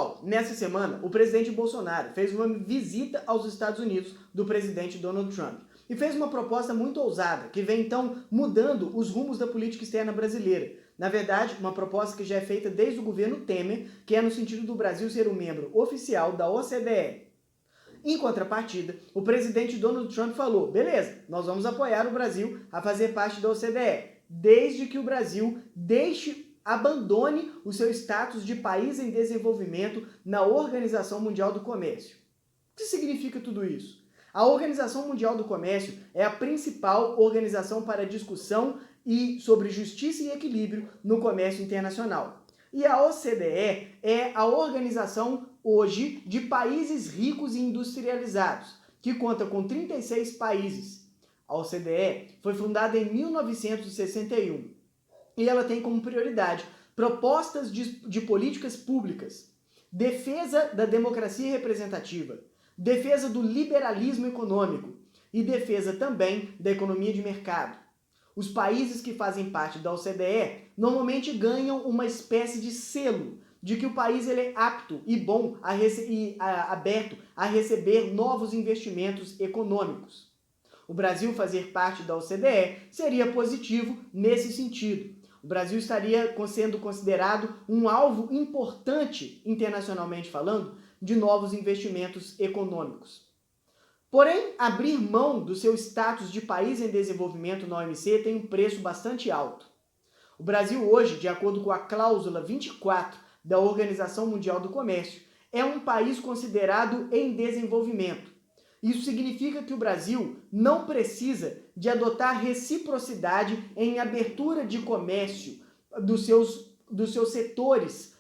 Pessoal, nessa semana, o presidente Bolsonaro fez uma visita aos Estados Unidos do presidente Donald Trump e fez uma proposta muito ousada, que vem então mudando os rumos da política externa brasileira. Na verdade, uma proposta que já é feita desde o governo Temer, que é no sentido do Brasil ser um membro oficial da OCDE. Em contrapartida, o presidente Donald Trump falou, beleza, nós vamos apoiar o Brasil a fazer parte da OCDE, desde que o Brasil abandone o seu status de país em desenvolvimento na Organização Mundial do Comércio. O que significa tudo isso? A Organização Mundial do Comércio é a principal organização para discussão sobre justiça e equilíbrio no comércio internacional. E a OCDE é a organização hoje de países ricos e industrializados, que conta com 36 países. A OCDE foi fundada em 1961 e ela tem como prioridade propostas de políticas públicas, defesa da democracia representativa, defesa do liberalismo econômico e defesa também da economia de mercado. Os países que fazem parte da OCDE normalmente ganham uma espécie de selo de que o país ele é apto e bom aberto a receber novos investimentos econômicos. O Brasil fazer parte da OCDE seria positivo nesse sentido. O Brasil estaria sendo considerado um alvo importante, internacionalmente falando, de novos investimentos econômicos. Porém, abrir mão do seu status de país em desenvolvimento na OMC tem um preço bastante alto. O Brasil hoje, de acordo com a cláusula 24 da Organização Mundial do Comércio, é um país considerado em desenvolvimento. Isso significa que o Brasil não precisa de adotar reciprocidade em abertura de comércio dos seus setores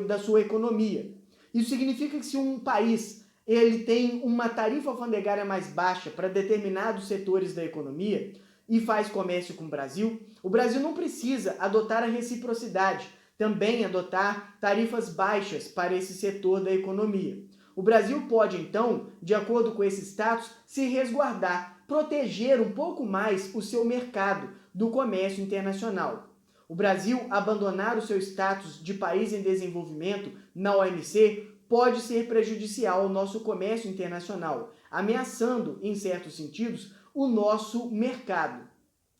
da sua economia. Isso significa que se um país ele tem uma tarifa alfandegária mais baixa para determinados setores da economia e faz comércio com o Brasil não precisa adotar a reciprocidade, também adotar tarifas baixas para esse setor da economia. O Brasil pode, então, de acordo com esse status, se resguardar, proteger um pouco mais o seu mercado do comércio internacional. O Brasil abandonar o seu status de país em desenvolvimento na OMC pode ser prejudicial ao nosso comércio internacional, ameaçando, em certos sentidos, o nosso mercado.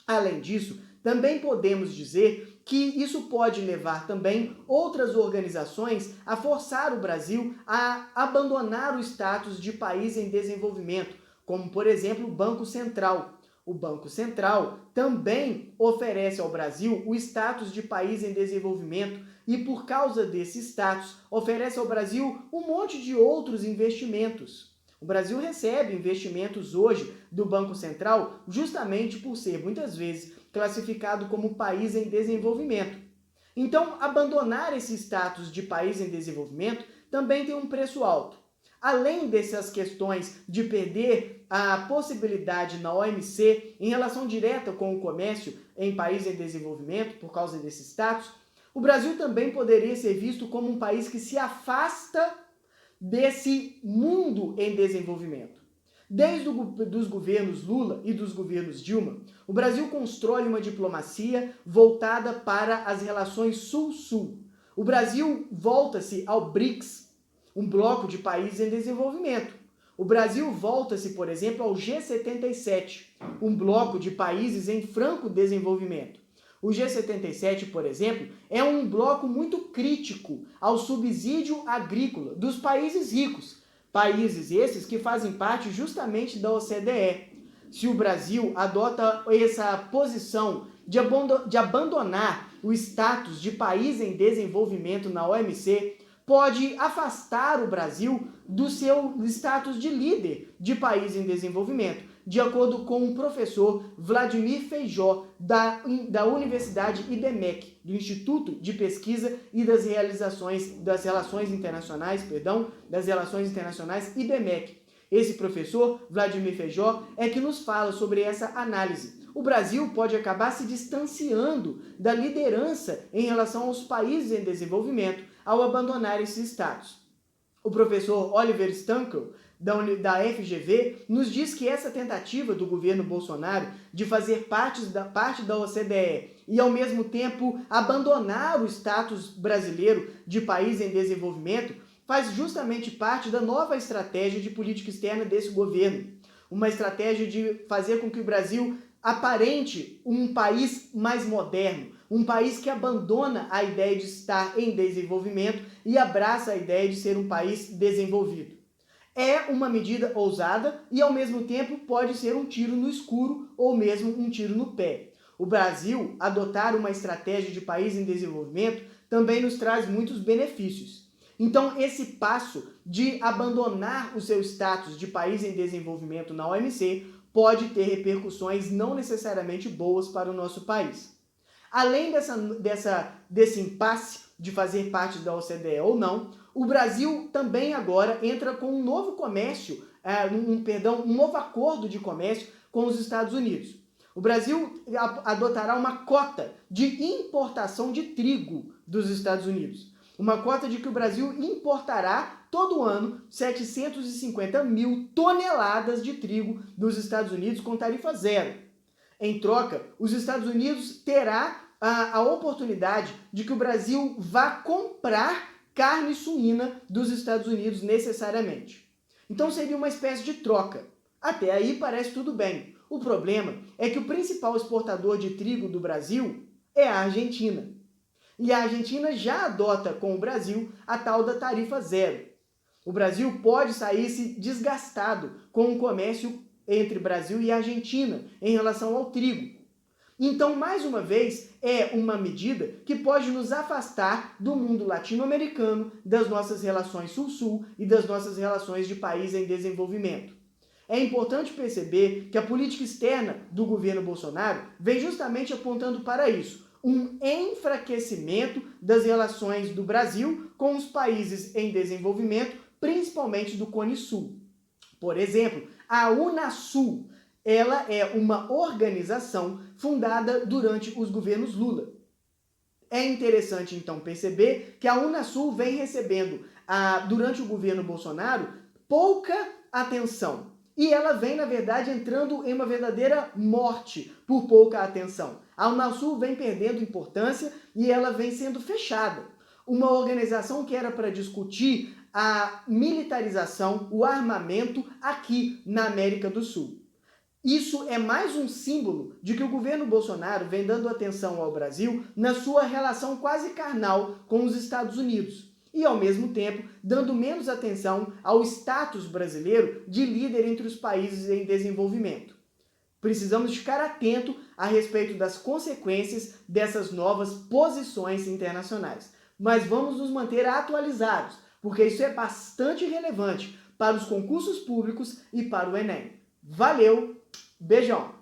Além disso, também podemos dizer que isso pode levar também outras organizações a forçar o Brasil a abandonar o status de país em desenvolvimento, como, por exemplo, o Banco Central. O Banco Central também oferece ao Brasil o status de país em desenvolvimento e, por causa desse status, oferece ao Brasil um monte de outros investimentos. O Brasil recebe investimentos hoje do Banco Central justamente por ser, muitas vezes, classificado como país em desenvolvimento. Então, abandonar esse status de país em desenvolvimento também tem um preço alto. Além dessas questões de perder a possibilidade na OMC em relação direta com o comércio em país em desenvolvimento, por causa desse status, o Brasil também poderia ser visto como um país que se afasta desse mundo em desenvolvimento. Desde os governos Lula e dos governos Dilma, o Brasil constrói uma diplomacia voltada para as relações Sul-Sul. O Brasil volta-se ao BRICS, um bloco de países em desenvolvimento. O Brasil volta-se, por exemplo, ao G77, um bloco de países em franco desenvolvimento. O G77, por exemplo, é um bloco muito crítico ao subsídio agrícola dos países ricos, países esses que fazem parte justamente da OCDE. Se o Brasil adota essa posição de abandonar o status de país em desenvolvimento na OMC, pode afastar o Brasil do seu status de líder de país em desenvolvimento, de acordo com o professor Vladimir Feijó, da Universidade IBMEC, do Instituto de Pesquisa e das Relações Internacionais IBMEC. Esse professor, Vladimir Feijó, é que nos fala sobre essa análise. O Brasil pode acabar se distanciando da liderança em relação aos países em desenvolvimento ao abandonar esse status. O professor Oliver Stankel, da FGV, nos diz que essa tentativa do governo Bolsonaro de fazer parte da OCDE e, ao mesmo tempo, abandonar o status brasileiro de país em desenvolvimento faz justamente parte da nova estratégia de política externa desse governo. Uma estratégia de fazer com que o Brasil aparente um país mais moderno, um país que abandona a ideia de estar em desenvolvimento e abraça a ideia de ser um país desenvolvido. É uma medida ousada e, ao mesmo tempo, pode ser um tiro no escuro ou mesmo um tiro no pé. O Brasil adotar uma estratégia de país em desenvolvimento também nos traz muitos benefícios. Então, esse passo de abandonar o seu status de país em desenvolvimento na OMC pode ter repercussões não necessariamente boas para o nosso país. Além desse impasse de fazer parte da OCDE ou não, o Brasil também agora entra com um novo um novo acordo de comércio com os Estados Unidos. O Brasil adotará uma cota de importação de trigo dos Estados Unidos. Uma cota de que o Brasil importará todo ano 750 mil toneladas de trigo dos Estados Unidos com tarifa zero. Em troca, os Estados Unidos terá a oportunidade de que o Brasil vá comprar carne suína dos Estados Unidos necessariamente. Então seria uma espécie de troca. Até aí parece tudo bem. O problema é que o principal exportador de trigo do Brasil é a Argentina. E a Argentina já adota com o Brasil a tal da tarifa zero. O Brasil pode sair-se desgastado com o comércio entre Brasil e Argentina em relação ao trigo. Então, mais uma vez, é uma medida que pode nos afastar do mundo latino-americano, das nossas relações sul-sul e das nossas relações de país em desenvolvimento. É importante perceber que a política externa do governo Bolsonaro vem justamente apontando para isso, um enfraquecimento das relações do Brasil com os países em desenvolvimento, principalmente do Cone Sul. Por exemplo, a Unasul, ela é uma organização fundada durante os governos Lula. É interessante, então, perceber que a Unasul vem recebendo, durante o governo Bolsonaro, pouca atenção. E ela vem, na verdade, entrando em uma verdadeira morte por pouca atenção. A Unasul vem perdendo importância e ela vem sendo fechada. Uma organização que era para discutir a militarização, o armamento aqui na América do Sul. Isso é mais um símbolo de que o governo Bolsonaro vem dando atenção ao Brasil na sua relação quase carnal com os Estados Unidos e, ao mesmo tempo, dando menos atenção ao status brasileiro de líder entre os países em desenvolvimento. Precisamos ficar atento a respeito das consequências dessas novas posições internacionais. Mas vamos nos manter atualizados, porque isso é bastante relevante para os concursos públicos e para o Enem. Valeu, beijão!